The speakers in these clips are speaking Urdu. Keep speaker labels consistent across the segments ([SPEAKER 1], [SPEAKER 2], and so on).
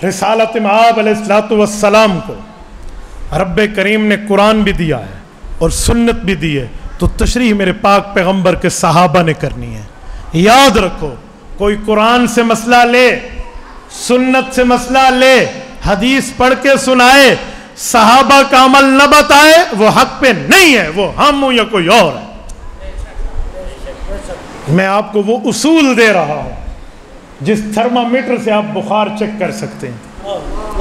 [SPEAKER 1] رسالت مآب علیہ السلام کو رب کریم نے قرآن بھی دیا ہے اور سنت بھی دی ہے، تو تشریح میرے پاک پیغمبر کے صحابہ نے کرنی ہے۔ یاد رکھو، کوئی قرآن سے مسئلہ لے، سنت سے مسئلہ لے، حدیث پڑھ کے سنائے، صحابہ کا عمل نہ بتائے، وہ حق پہ نہیں ہے، وہ ہم ہوں یا کوئی اور ہے۔ میں آپ کو وہ اصول دے رہا ہوں جس تھرمامیٹر سے آپ بخار چیک کر سکتے ہیں،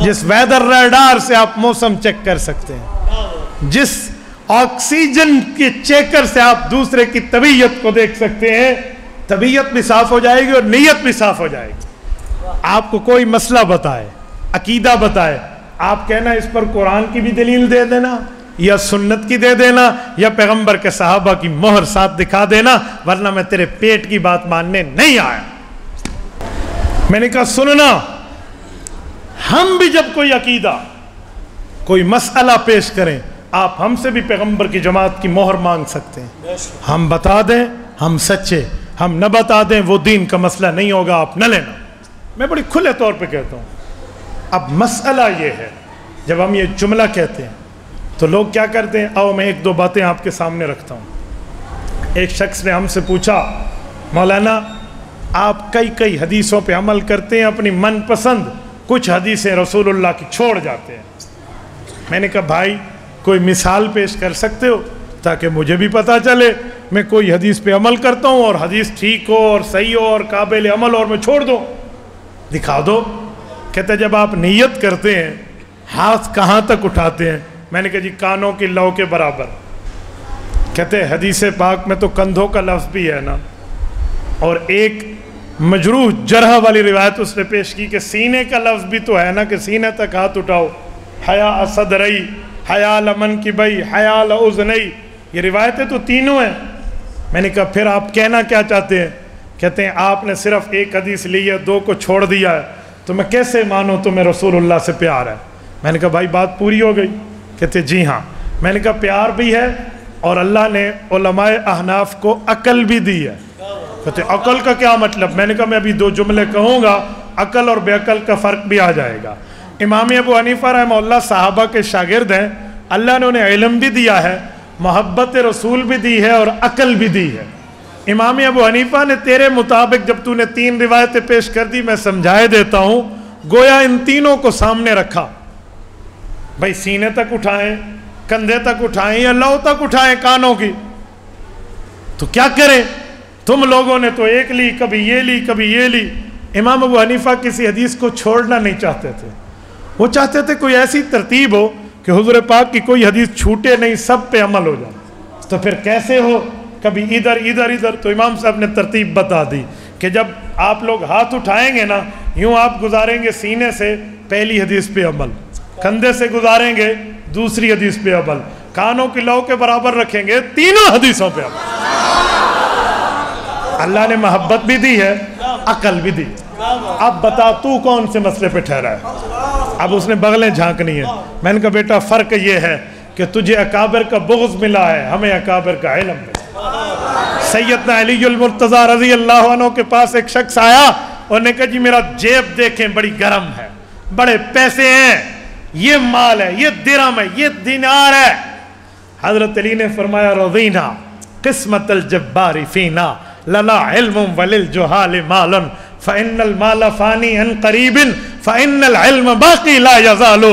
[SPEAKER 1] جس ویدر ریڈار سے آپ موسم چیک کر سکتے ہیں، جس آکسیجن کے چیکر سے آپ دوسرے کی طبیعت کو دیکھ سکتے ہیں، طبیعت بھی صاف ہو جائے گی اور نیت بھی صاف ہو جائے گی۔ آپ کو کوئی مسئلہ بتائے، عقیدہ بتائے، آپ کہنا اس پر قرآن کی بھی دلیل دے دینا یا سنت کی دے دینا یا پیغمبر کے صحابہ کی مہر ساتھ دکھا دینا، ورنہ میں تیرے پیٹ کی بات ماننے نہیں آیا۔ میں نے کہا سننا، ہم بھی جب کوئی عقیدہ، کوئی مسئلہ پیش کریں، آپ ہم سے بھی پیغمبر کی جماعت کی مہر مانگ سکتے ہیں۔ ہم بتا دیں ہم سچے، ہم نہ بتا دیں وہ دین کا مسئلہ نہیں ہوگا، آپ نہ لینا۔ میں بڑی کھلے طور پہ کہتا ہوں۔ اب مسئلہ یہ ہے، جب ہم یہ جملہ کہتے ہیں تو لوگ کیا کرتے ہیں؟ آؤ میں ایک دو باتیں آپ کے سامنے رکھتا ہوں۔ ایک شخص نے ہم سے پوچھا، مولانا آپ کئی حدیثوں پہ عمل کرتے ہیں، اپنی من پسند کچھ حدیثیں رسول اللہ کی چھوڑ جاتے ہیں۔ میں نے کہا بھائی کوئی مثال پیش کر سکتے ہو تاکہ مجھے بھی پتہ چلے، میں کوئی حدیث پہ عمل کرتا ہوں اور حدیث ٹھیک ہو اور صحیح ہو اور قابل عمل اور میں چھوڑ دوں، دکھا دو۔ کہتے جب آپ نیت کرتے ہیں ہاتھ کہاں تک اٹھاتے ہیں؟ میں نے کہا جی کانوں کی لو کے برابر۔ کہتے حدیث پاک میں تو کندھوں کا لفظ بھی ہے نا، اور ایک مجروح جرح والی روایت اس نے پیش کی کہ سینے کا لفظ بھی تو ہے نا کہ سینے تک ہاتھ اٹھاؤ، حیا صدرئی، حیا لمن کی بئی، حیا لعذنئی، یہ روایتیں تو تینوں ہیں۔ میں نے کہا پھر آپ کہنا کیا چاہتے ہیں؟ کہتے ہیں آپ نے صرف ایک حدیث لی ہے، دو کو چھوڑ دیا ہے، تو میں کیسے مانوں تمہیں رسول اللہ سے پیار ہے؟ میں نے کہا بھائی بات پوری ہو گئی؟ کہتے جی ہاں۔ میں نے کہا پیار بھی ہے اور اللہ نے علماء احناف کو عقل بھی دی ہے۔ کہتے عقل کا کیا مطلب؟ میں نے کہا میں ابھی دو جملے کہوں گا، عقل اور بے عقل کا فرق بھی آ جائے گا۔ امام ابو حنیفہ رحمہ اللہ صحابہ کے شاگرد ہیں، اللہ نے انہیں علم بھی دیا ہے، محبت رسول بھی دی ہے اور عقل بھی دی ہے۔ امام ابو حنیفہ نے تیرے مطابق جب تو نے 3 روایتیں پیش کر دی، میں سمجھائے دیتا ہوں، گویا ان تینوں کو سامنے رکھا، بھائی سینے تک اٹھائیں، کندھے تک اٹھائیں یا لو تک اٹھائیں کانوں کی، تو کیا کریں؟ تم لوگوں نے تو ایک لی، کبھی یہ لی کبھی یہ لی۔ امام ابو حنیفہ کسی حدیث کو چھوڑنا نہیں چاہتے تھے، وہ چاہتے تھے کوئی ایسی ترتیب ہو کہ حضور پاک کی کوئی حدیث چھوٹے نہیں، سب پہ عمل ہو جائے۔ تو پھر کیسے ہو؟ کبھی ادھر ادھر ادھر۔ تو امام صاحب نے ترتیب بتا دی کہ جب آپ لوگ ہاتھ اٹھائیں گے نا، یوں آپ گزاریں گے سینے سے پہلی حدیث پہ عمل، کندھے سے گزاریں گے دوسری حدیث پہ عمل، کانوں کی لو کے برابر رکھیں گے تینوں حدیثوں پہ عمل۔ اللہ نے محبت بھی دی ہے، عقل بھی دی۔ اب بتا تو کون سے مسئلے پہ ٹھہرا ہے؟ اب اس نے بغلیں جھانکنی ہیں۔ میں نے کہا بیٹا فرق یہ ہے کہ تجھے اکابر کا بغض ملا ہے، ہمیں اکابر کا علم ملا۔ سیدنا علی المرتضیٰ رضی اللہ عنہ کے پاس ایک شخص آیا اور نے کہا جی میرا جیب دیکھیں بڑی گرم ہے، بڑے پیسے ہیں، یہ مال ہے، یہ درہم ہے، یہ دینار ہے۔ حضرت علی نے فرمایا رضینا قسمت الجبار فینا لنا علم وللجہال مال فإن المال فانی عن قریب فإن العلم باقی لا یزال۔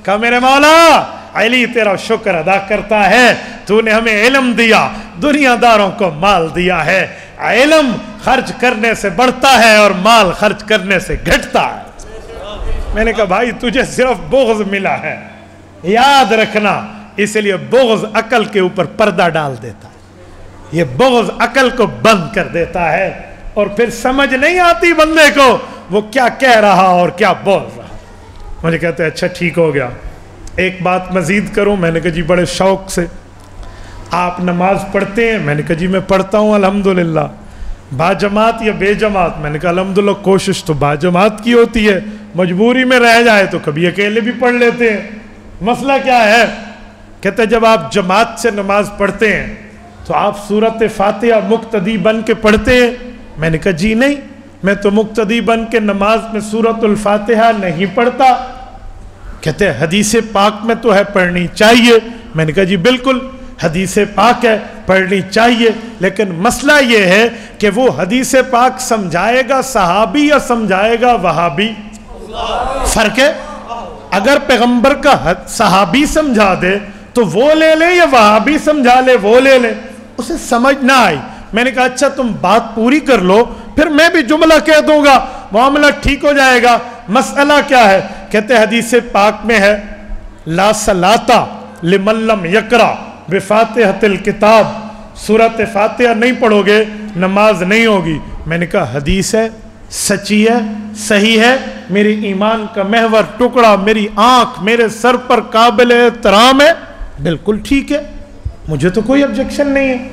[SPEAKER 1] کہا میرے مولا علی تیرا شکر ادا کرتا ہے، تو نے ہمیں علم دیا، دنیا داروں کو مال دیا ہے۔ علم خرچ کرنے سے بڑھتا ہے اور مال خرچ کرنے سے گھٹتا ہے۔ میں نے کہا بھائی تجھے صرف بغض ملا ہے، یاد رکھنا، اس لیے بغض عقل کے اوپر پردہ ڈال دیتا ہے، یہ بغض عقل کو بند کر دیتا ہے، اور پھر سمجھ نہیں آتی بندے کو وہ کیا کہہ رہا اور کیا بول رہا۔ مجھے کہتے ہیں اچھا ٹھیک ہو گیا، ایک بات مزید کروں؟ میں نے کہا جی بڑے شوق سے۔ آپ نماز پڑھتے ہیں؟ میں نے کہا جی میں پڑھتا ہوں الحمدللہ۔ با جماعت یا بے جماعت؟ میں نے کہا الحمدللہ کوشش تو با جماعت کی ہوتی ہے، مجبوری میں رہ جائے تو کبھی اکیلے بھی پڑھ لیتے ہیں۔ مسئلہ کیا ہے؟ کہتے ہیں جب آپ جماعت سے نماز پڑھتے ہیں تو آپ سورۃ فاتحہ مقتدی بن کے پڑھتے ہیں؟ میں نے کہا جی نہیں، میں تو مقتدی بن کے نماز میں سورۃ الفاتحہ نہیں پڑھتا۔ کہتے ہیں حدیث پاک میں تو ہے پڑھنی چاہیے۔ میں نے کہا جی بالکل حدیث پاک ہے پڑھنی چاہیے، لیکن مسئلہ یہ ہے کہ وہ حدیث پاک سمجھائے گا صحابی یا سمجھائے گا وہابی؟ فرق ہے۔ اگر پیغمبر کا صحابی سمجھا دے تو وہ لے لیں یا وہابی سمجھا لے وہ لے لیں، اسے سمجھ نہ آئی۔ میں نے کہا اچھا تم بات پوری کر لو پھر میں بھی جملہ کہہ دوں گا، معاملہ ٹھیک ہو جائے گا۔ مسئلہ کیا ہے؟ کہتے حدیث پاک میں ہے لا صلاۃ لمن لم یقرأ بفاتحۃ الکتاب، سورۃ فاتحہ نہیں پڑھو گے نماز نہیں ہوگی۔ میں نے کہا حدیث ہے، سچی ہے، صحیح ہے، میرے ایمان کا محور ٹکڑا، میری آنکھ میرے سر پر قابل احترام ہے، بالکل ٹھیک ہے، مجھے تو کوئی آبجیکشن نہیں ہے۔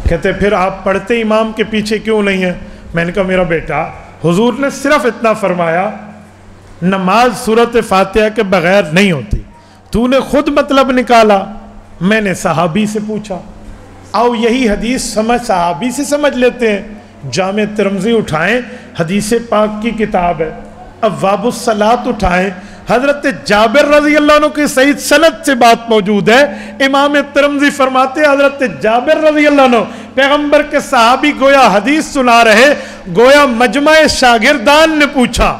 [SPEAKER 1] کہتے پھر آپ پڑھتے امام کے پیچھے کیوں نہیں ہیں؟ میں نے کہا میرا بیٹا حضور نے صرف اتنا فرمایا نماز سورۃ فاتحہ کے بغیر نہیں ہوتی، تو نے خود مطلب نکالا، میں نے صحابی سے پوچھا، آؤ یہی حدیث صحابی سے سمجھ لیتے ہیں۔ جامع ترمذی اٹھائیں، حدیث پاک کی کتاب ہے، ابواب الصلاۃ اٹھائیں، حضرت جابر رضی اللہ عنہ کی صحیح سند سے بات موجود ہے۔ امام ترمذی فرماتے ہیں حضرت جابر رضی اللہ عنہ پیغمبر کے صحابی گویا حدیث سنا رہے، گویا مجمع شاگردان نے پوچھا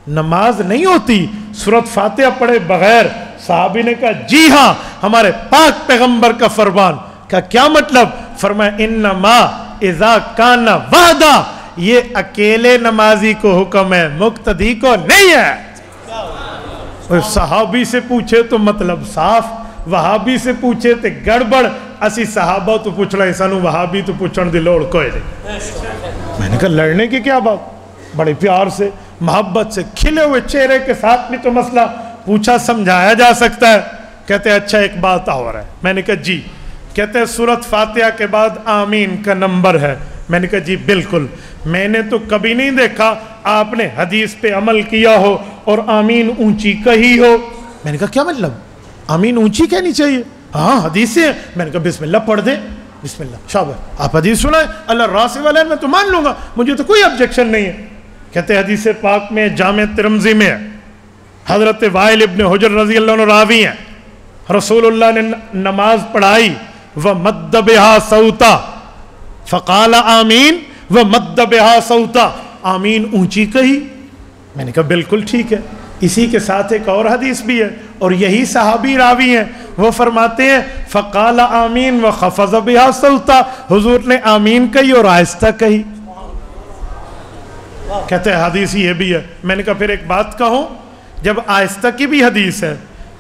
[SPEAKER 1] نماز نہیں ہوتی سورۃ فاتحہ پڑھے بغیر؟ صحابی نے کہا جی ہاں، ہمارے پاک پیغمبر کا فرمان۔ کا کیا مطلب؟ فرمایا انما اذا کان وحدہ، یہ اکیلے نمازی کو حکم ہے، مقتدی کو نہیں ہے۔ صحابی سے پوچھے تو مطلب صاف، وہابی سے پوچھے تو گڑبڑ۔ اسی صحابہ تو پوچھ رہے سانو وہابی تو پوچھن دی لوڑ کوئی نہیں۔ میں نے کہا لڑنے کی کیا بات، بڑے پیار سے محبت سے کھلے ہوئے چہرے کے ساتھ بھی تو مسئلہ پوچھا سمجھایا جا سکتا ہے۔ کہتے ہیں اچھا ایک بات اور ہے۔ میں نے کہا جی۔ کہتے ہیں سورۃ فاتحہ کے بعد آمین کا نمبر ہے۔ میں نے کہا جی بالکل، میں نے تو کبھی نہیں دیکھا آپ نے حدیث پہ عمل کیا ہو اور آمین اونچی کہی ہو۔ میں نے کہا کیا مطلب؟ آمین اونچی کہنی چاہیے؟ ہاں حدیثیں ہیں۔ میں نے کہا بسم اللہ پڑھ دیں، بسم اللہ شاباش، آپ حدیث سنائیں، اللہ راسی والے میں تو مان لوں گا، مجھے تو کوئی آبجیکشن نہیں ہے۔ کہتے ہیں حدیث پاک میں جامع ترمذی میں حضرت وائل ابن حجر رضی اللہ عنہ راوی ہیں، رسول اللہ نے نماز پڑھائی وَمَدَّ بِهَا صَوْتًا فَقَالَ آمین وَمَدَّ بِهَا صَوْتًا، آمین اونچی کہی۔ میں نے کہا بالکل ٹھیک ہے۔ اسی کے ساتھ ایک اور حدیث بھی ہے اور یہی صحابی راوی ہیں، وہ فرماتے ہیں فَقَالَ آمین وَخَفَضَ بِهَا صَوْتًا، حضور نے آمین کہی اور آہستہ کہی۔ کہتے ہیں حدیث یہ بھی ہے۔ میں نے کہا پھر ایک بات کہوں، جب آہستہ کی بھی حدیث ہے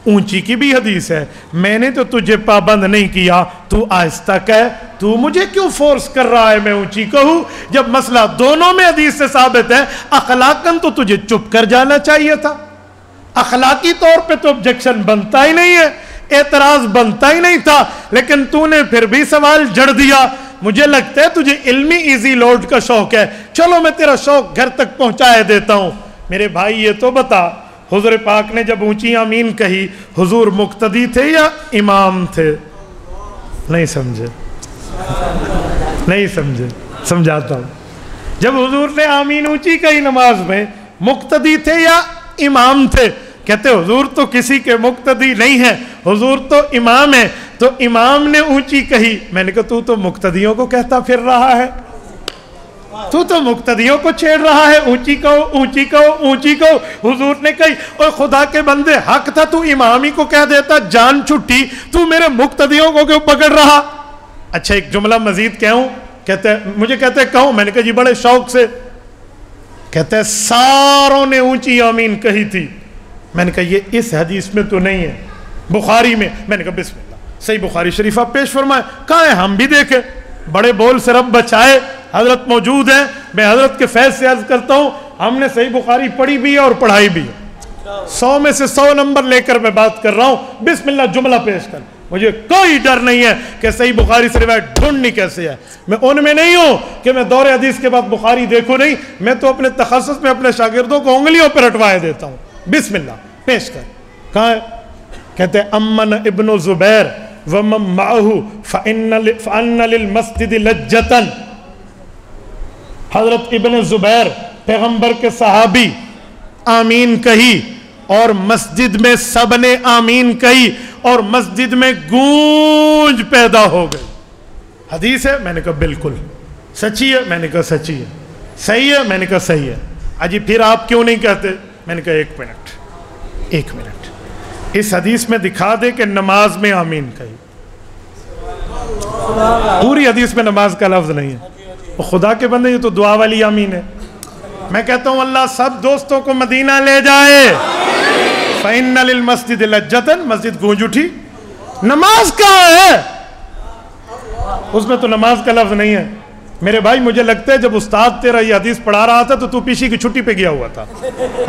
[SPEAKER 1] اونچی کی بھی حدیث ہے، میں نے تو تجھے پابند نہیں کیا، تو آہستہ کہہ، تو مجھے کیوں فورس کر رہا ہے میں اونچی کہوں؟ جب مسئلہ دونوں میں حدیث سے ثابت ہے، اخلاقاً تو تجھے چپ کر جانا چاہیے تھا۔ اخلاقی طور پہ تو objection بنتا ہی نہیں ہے، اعتراض بنتا ہی نہیں تھا، لیکن تو نے پھر بھی سوال جڑ دیا۔ مجھے لگتا ہے تجھے علمی ایزی لوڈ کا شوق ہے، چلو میں تیرا شوق گھر تک پہنچائے دیتا ہوں۔ میرے بھائی یہ تو بتا، حضور پاک نے جب اونچی آمین کہی، حضور مقتدی تھے یا امام تھے؟ نہیں سمجھے؟ نہیں سمجھے؟ سمجھاتا ہوں۔ جب حضور نے آمین اونچی کہی نماز میں، مقتدی تھے یا امام تھے؟ کہتے حضور تو کسی کے مقتدی نہیں ہے، حضور تو امام ہے، تو امام نے اونچی کہی۔ میں نے کہا تو مقتدیوں کو کہتا پھر رہا ہے، تو مقتدیوں کو چھیڑ رہا ہے، اونچی کہو اونچی کہو اونچی کہو۔ حضور نے کہی اوہ خدا کے بندے، حق تھا تو امام ہی کو کہہ دیتا، جان چھٹی، تو میرے مقتدیوں کو کیوں پکڑ رہا؟ اچھا ایک جملہ مزید کہوں؟ مجھے کہتے ہیں کہوں؟ میں نے کہا جی بڑے شوق سے۔ کہتے ہیں ساروں نے اونچی آمین کہی تھی۔ میں نے کہا یہ اس حدیث میں تو نہیں ہے، بخاری میں۔ میں نے کہا بسم اللہ، صحیح بخاری شریفہ پیش فرمائے۔ کہاں ہے؟ ہم بھی دیکھیں، بڑے بول سے رب بچائے، حضرت موجود ہیں، میں حضرت کے فیض سے عرض کرتا ہوں، ہم نے صحیح بخاری پڑھی بھی ہے اور پڑھائی بھی ہے، 100 میں سے 100 نمبر لے کر میں بات کر رہا ہوں۔ بسم اللہ جملہ پیش کر، مجھے کوئی ڈر نہیں ہے کہ صحیح بخاری سے روایت ڈھونڈنی کیسے ہے۔ میں ان میں نہیں ہوں کہ میں دور حدیث کے بعد بخاری دیکھوں نہیں، میں تو اپنے تخصص میں اپنے شاگردوں کو انگلیوں پر رٹوائے دیتا ہوں۔ بسم اللہ پیش کر۔ کہاں ہے؟ کہتے ہیں امن ابن زبیر ومن معه فان للمسجد لجتا، حضرت ابن زبیر پیغمبر کے صحابی آمین کہی اور مسجد میں سب نے آمین کہی اور مسجد میں گونج پیدا ہو گئی. حدیث ہے؟ میں نے کہا بالکل. سچی ہے؟ میں نے کہا سچی ہے. صحیح ہے؟ میں نے کہا صحیح ہے. اجی پھر آپ کیوں نہیں کہتے؟ میں نے کہا ایک منٹ اس حدیث میں دکھا دے کہ نماز میں آمین کہی. پوری حدیث میں نماز کا لفظ نہیں ہے. خدا کے بندے یہ تو دعا والی آمین ہے. میں کہتا ہوں اللہ سب دوستوں کو مدینہ لے جائے. فَإِنَّ لِلْمَسْجِدِ لَجَّةً مسجد گونج اٹھی. نماز کہاں ہے؟ اس میں تو نماز کا لفظ نہیں ہے. میرے بھائی مجھے لگتا ہے جب استاد تیرا یہ حدیث پڑھا رہا تھا تو پیشی کی چھٹی پہ گیا ہوا تھا.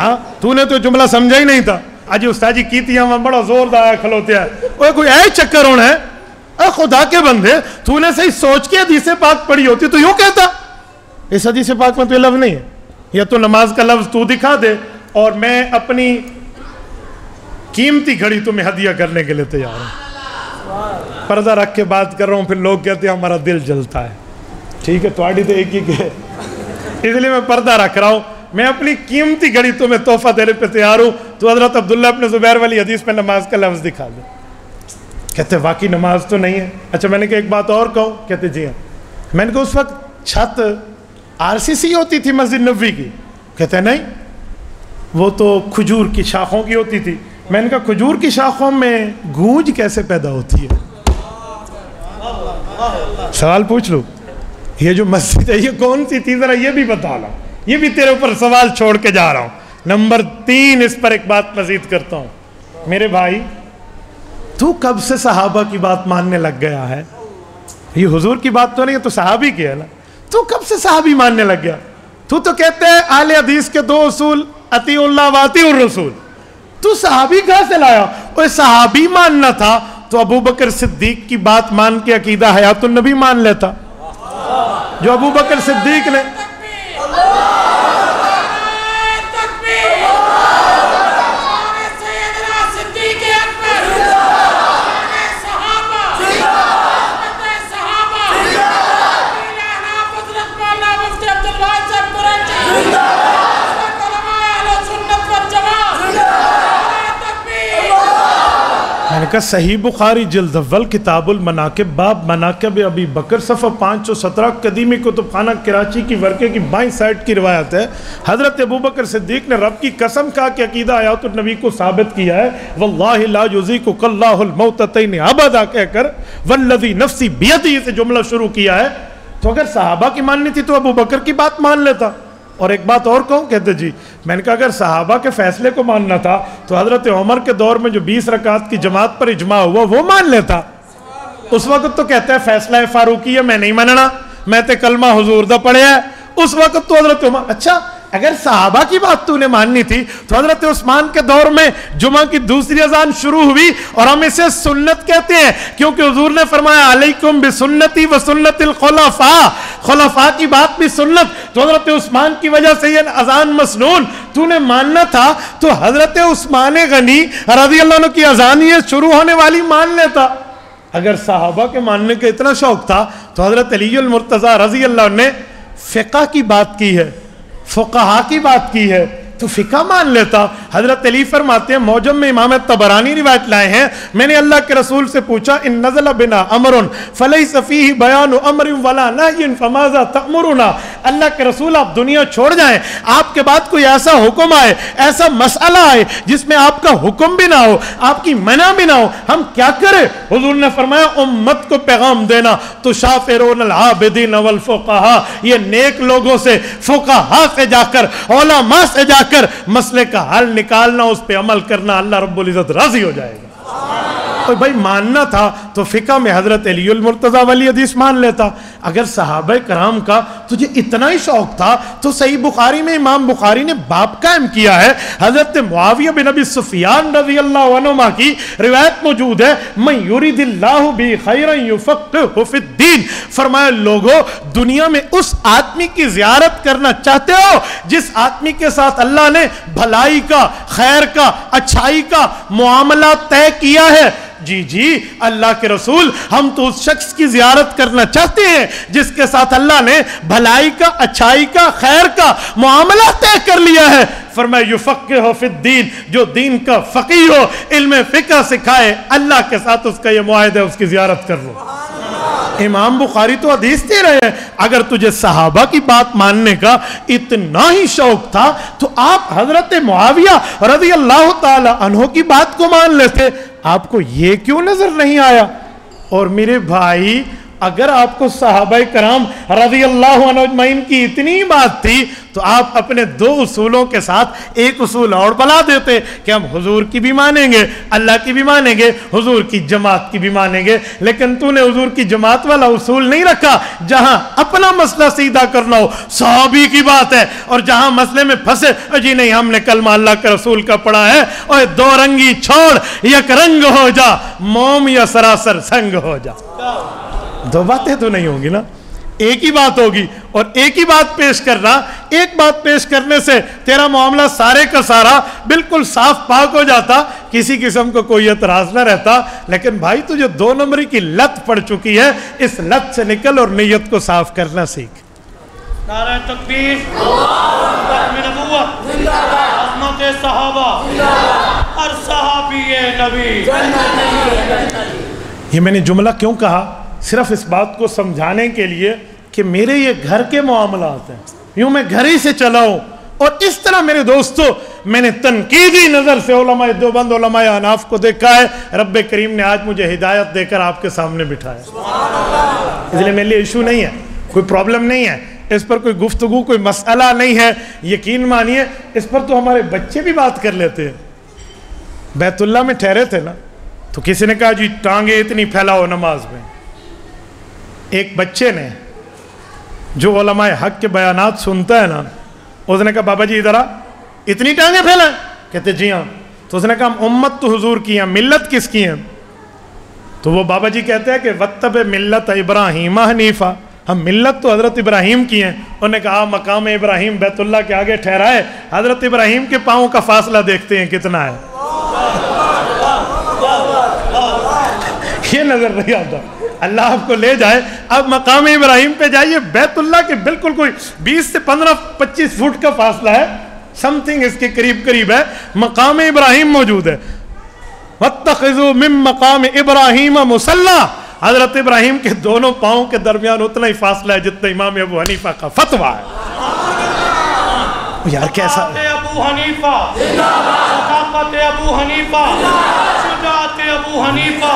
[SPEAKER 1] ہاں تو نے تو جملہ سمجھا ہی نہیں تھا. آج استاد جی کیتی ہیں بڑا زور دایا کھلوتے ہیں. کوئی اے چکر ہونا ہے. اے خدا کے بندے تو نے صحیح سوچ کے حدیث پاک پڑھی ہوتی تو یوں کہتا. اس حدیث پاک میں تو یہ لفظ نہیں ہے. یا تو نماز کا لفظ تو دکھا دے اور میں اپنی قیمتی گھڑی تمہیں ہدیہ کرنے کے لیے تیار ہوں. پردہ رکھ کے بات کر رہا ہوں. پھر لوگ کہتے ہیں ہمارا دل جلتا ہے. ٹھیک ہے تھوڑی تو ایک ہی کہ اس لیے میں پردہ رکھ رہا ہوں. میں اپنی قیمتی گھڑی تمہیں تحفہ دینے پہ تیار ہوں. تو حضرت عبداللہ ابن زبیر والی حدیث میں نماز کا لفظ دکھا دے. کہتے واقعی نماز تو نہیں ہے. اچھا میں نے کہا ایک بات اور کہوں. کہتے جی ہاں. میں نے کہا اس وقت چھت RCC ہوتی تھی مسجد نبوی کی. کہتے نہیں وہ تو کھجور کی شاخوں کی ہوتی تھی. میں نے کہا کھجور کی شاخوں میں گونج کیسے پیدا ہوتی ہے؟ سوال پوچھ لو. یہ جو مسجد ہے یہ کون سی تھی ذرا یہ بھی بتا لا. یہ بھی تیرے اوپر سوال چھوڑ کے جا رہا ہوں. نمبر 3 اس پر ایک بات مزید کرتا ہوں. میرے بھائی تو کب سے صحابہ کی بات ماننے لگ گیا ہے؟ یہ حضور کی بات تو نہیں ہے تو صحابی کی ہے نا. تو کب سے صحابی ماننے لگ گیا؟ تو کہتے ہیں اہل حدیث کے 2 اصول اطیع اللہ و اطیع الرسول. تو صحابی کہاں سے لایا؟ وہ صحابی ماننا تھا تو ابو بکر صدیق کی بات مان کے عقیدہ حیات النبی مان لیتا. جو ابو بکر صدیق نے میں نے کہا صحیح بخاری جلد اول کتاب المناقب باب مناقب ابی بکر صفحہ 517 قدیمی کتب خانہ کراچی کی ورقے کی بائیں سائٹ کی روایت ہے. حضرت ابو بکر صدیق نے رب کی قسم کہا کہ عقیدہ حیات النبی کو ثابت کیا ہے. واللہ لا یذیقک اللہ الموتتین ابدا کہہ کر والذی نفسی بیدہ سے جملہ شروع کیا ہے. تو اگر صحابہ کی ماننی تھی تو ابو بکر کی بات مان لیتا. اور ایک بات اور کہوں. کہتے جی میں نے کہا اگر صحابہ کے فیصلے کو ماننا تھا تو حضرت عمر کے دور میں جو 20 رکعت کی جماعت پر اجماع ہوا وہ مان لیتا. اس وقت تو کہتا ہے فیصلہ فاروقی ہے میں نہیں ماننا میں تے کلمہ حضور دا پڑھیا ہے. اس وقت تو حضرت عمر. اچھا اگر صحابہ کی بات تو نے ماننی تھی تو حضرت عثمان کے دور میں جمعہ کی دوسری اذان شروع ہوئی اور ہم اسے سنت کہتے ہیں کیونکہ حضور نے فرمایا علیکم بسنتی و سنت الخلفاء. خلفاء کی بات بھی سنت. تو حضرت عثمان کی وجہ سے یہ اذان مسنون تو نے ماننا تھا تو حضرت عثمان غنی رضی اللہ عنہ کی اذان یہ شروع ہونے والی مان لیتا. اگر صحابہ کے ماننے کا اتنا شوق تھا تو حضرت علی المرتضیٰ رضی اللہ عنہ نے فقہ کی بات کی ہے فقہا کی بات کی ہے تو فقہ مان لیتا. حضرت علی فرماتے ہیں موجم میں امام طبرانی روایت لائے ہیں میں نے اللہ کے رسول سے پوچھا ان نزل بنا امر فلیس فیہ بیان امر ولا نہی فماذا تأمرنا. اللہ کے رسول آپ دنیا چھوڑ جائیں آپ کے بعد کوئی ایسا حکم آئے ایسا مسئلہ آئے جس میں آپ کا حکم بھی نہ ہو آپ کی منع بھی نہ ہو ہم کیا کریں؟ حضور نے فرمایا امت کو پیغام دینا تو شافرون العابدین والفقہاء یہ نیک لوگوں سے فقہاء سے جا کر علماء سے جا کر مسئلے کا حل نکالنا اس پہ عمل کرنا اللہ رب العزت راضی ہو جائے گا. اور بھائی ماننا تھا تو فقہ میں حضرت علی المرتضیٰ والی حدیث مان لیتا. اگر صحابہ کرام کا تجھے اتنا ہی شوق تھا تو صحیح بخاری میں امام بخاری نے باب قائم کیا ہے. حضرت معاویہ بن ابی سفیان رضی اللہ عنہما کی روایت موجود ہے من یرید اللہ بہ خیرا یفقہہ فی الدین. فرمایا لوگوں دنیا میں اس آدمی کی زیارت کرنا چاہتے ہو جس آدمی کے ساتھ اللہ نے بھلائی کا خیر کا اچھائی کا معاملہ طے کیا ہے جی جی اللہ کے رسول ہم تو اس شخص کی زیارت کرنا چاہتے ہیں جس کے ساتھ اللہ نے بھلائی کا، اچھائی کا، خیر کا معاملہ طے کر لیا ہے۔ فرمایا یفقہہ فی الدین، جو دین کا فقیہ ہو، علم فقہ سکھائے، اللہ کے ساتھ اس کا یہ معاہدہ ہے، اس کی زیارت کر لو۔ امام بخاری تو حدیث دے رہے ہیں اگر تجھے صحابہ کی بات ماننے کا اتنا ہی شوق تھا تو آپ حضرت معاویہ رضی اللہ تعالی عنہ کی بات کو مان لیتے، آپ کو یہ کیوں نظر نہیں آیا؟ اور میرے بھائی اگر آپ کو صحابہ کرام رضی اللہ عنہ اجمعین کی اتنی بات تھی تو آپ اپنے دو اصولوں کے ساتھ ایک اصول اور بلا دیتے کہ ہم حضور کی بھی مانیں گے، اللہ کی بھی مانیں گے، حضور کی جماعت کی بھی مانیں گے۔ لیکن تو نے حضور کی جماعت والا اصول نہیں رکھا، جہاں اپنا مسئلہ سیدھا کرنا ہو صحابی کی بات ہے، اور جہاں مسئلے میں پھنسے جی نہیں ہم نے کلمہ اللہ کے رسول کا پڑھا ہے، اور دو رنگی چھوڑ یک رنگ ہو جا، موم یا سراسر سنگ ہو جا۔ دو باتیں تو نہیں ہوں گی نا، ایک ہی بات ہوگی، اور ایک ہی بات پیش کرنا، ایک بات پیش کرنے سے تیرا معاملہ سارے کا سارا بالکل صاف پاک ہو جاتا، کسی قسم کو کوئی اعتراض نہ رہتا۔ لیکن بھائی تجھے دو نمبری کی لت پڑ چکی ہے، اس لت سے نکل اور نیت کو صاف کرنا سیکھ۔
[SPEAKER 2] نعرہ تکبیر، ختم نبوت، عظمت صحابہ، ہر صحابی نبی۔
[SPEAKER 1] یہ میں نے جملہ کیوں کہا؟ صرف اس بات کو سمجھانے کے لیے کہ میرے یہ گھر کے معاملات ہیں، یوں میں گھر ہی سے چلا ہوں، اور اس طرح میرے دوستو میں نے تنقیدی نظر سے علماء دیوبند، علماء احناف کو دیکھا ہے۔ رب کریم نے آج مجھے ہدایت دے کر آپ کے سامنے بٹھایا، اس لیے میرے لیے ایشو نہیں ہے، کوئی پرابلم نہیں ہے، اس پر کوئی گفتگو، کوئی مسئلہ نہیں ہے۔ یقین مانیے اس پر تو ہمارے بچے بھی بات کر لیتے ہیں۔ بیت اللہ میں ٹھہرے تھے نا، تو کسی نے کہا جی ٹانگیں اتنی پھیلاؤ نماز میں۔ ایک بچے نے جو علماء حق کے بیانات سنتا ہے نا، اس نے کہا بابا جی ادھر آ، اتنی ٹانگیں پھیلائیں؟ کہتے جی ہاں۔ تو اس نے کہا امت تو حضور کی ہیں، ملت کس کی ہیں؟ تو وہ بابا جی کہتے ہیں کہ وَاتَّبِعْ مِلَّتَ إِبْرَاهِيمَ حَنِيفًا، ہم ملت تو حضرت ابراہیم کی ہیں۔ انہوں نے کہا مقام ابراہیم بیت اللہ کے آگے ٹھہرا ہے، حضرت ابراہیم کے پاؤں کا فاصلہ دیکھتے ہیں کتنا ہے۔ یہ نظر نہیں آتا، اللہ آپ کو لے جائے، اب مقام ابراہیم پہ جائیے، بیت اللہ کے بالکل کوئی 20 سے 15-25 فٹ کا فاصلہ ہے، سم تھنگ اس کے قریب ہے، مقام ابراہیم موجود ہے۔ وَاتَّخِذُوا مِن مَقَامِ إِبْرَاهِيمَ مُصَلًّى، حضرت ابراہیم کے دونوں پاؤں کے درمیان اتنا ہی فاصلہ ہے جتنا امام ابو حنیفہ کا فتویٰ ہے۔ یار کیسا
[SPEAKER 2] ابو حنیفہ، صداقت ابو حنیفہ، شجاعت ابو حنیفہ۔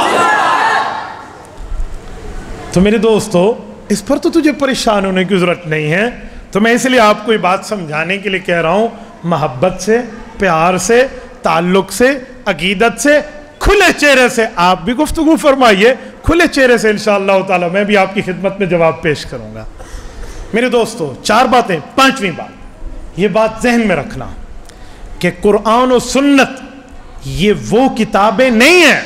[SPEAKER 1] تو میرے دوستو اس پر تو تجھے پریشان ہونے کی ضرورت نہیں ہے، تو میں اس لیے آپ کو یہ بات سمجھانے کے لیے کہہ رہا ہوں، محبت سے، پیار سے، تعلق سے، عقیدت سے، کھلے چہرے سے آپ بھی گفتگو فرمائیے، کھلے چہرے سے انشاءاللہ تعالی میں بھی آپ کی خدمت میں جواب پیش کروں گا۔ میرے دوستو 4 باتیں، 5ویں بات یہ بات ذہن میں رکھنا کہ قرآن و سنت یہ وہ کتابیں نہیں ہیں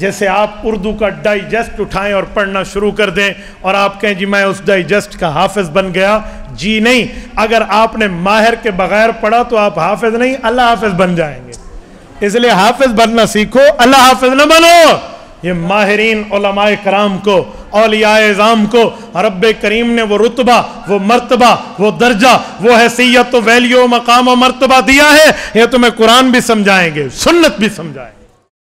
[SPEAKER 1] جیسے آپ اردو کا ڈائجسٹ اٹھائیں اور پڑھنا شروع کر دیں اور آپ کہیں جی میں اس ڈائجسٹ کا حافظ بن گیا۔ جی نہیں، اگر آپ نے ماہر کے بغیر پڑھا تو آپ حافظ نہیں، اللہ حافظ بن جائیں گے۔ اس لیے حافظ بننا سیکھو، اللہ حافظ نہ بنو۔ یہ ماہرین علماء کرام کو، اولیاء اعظام کو رب کریم نے وہ رتبہ، وہ مرتبہ، وہ درجہ، وہ حیثیت و ویلیو، مقام و مرتبہ دیا ہے، یہ تمہیں قرآن بھی سمجھائیں گے، سنت بھی سمجھائیں گے۔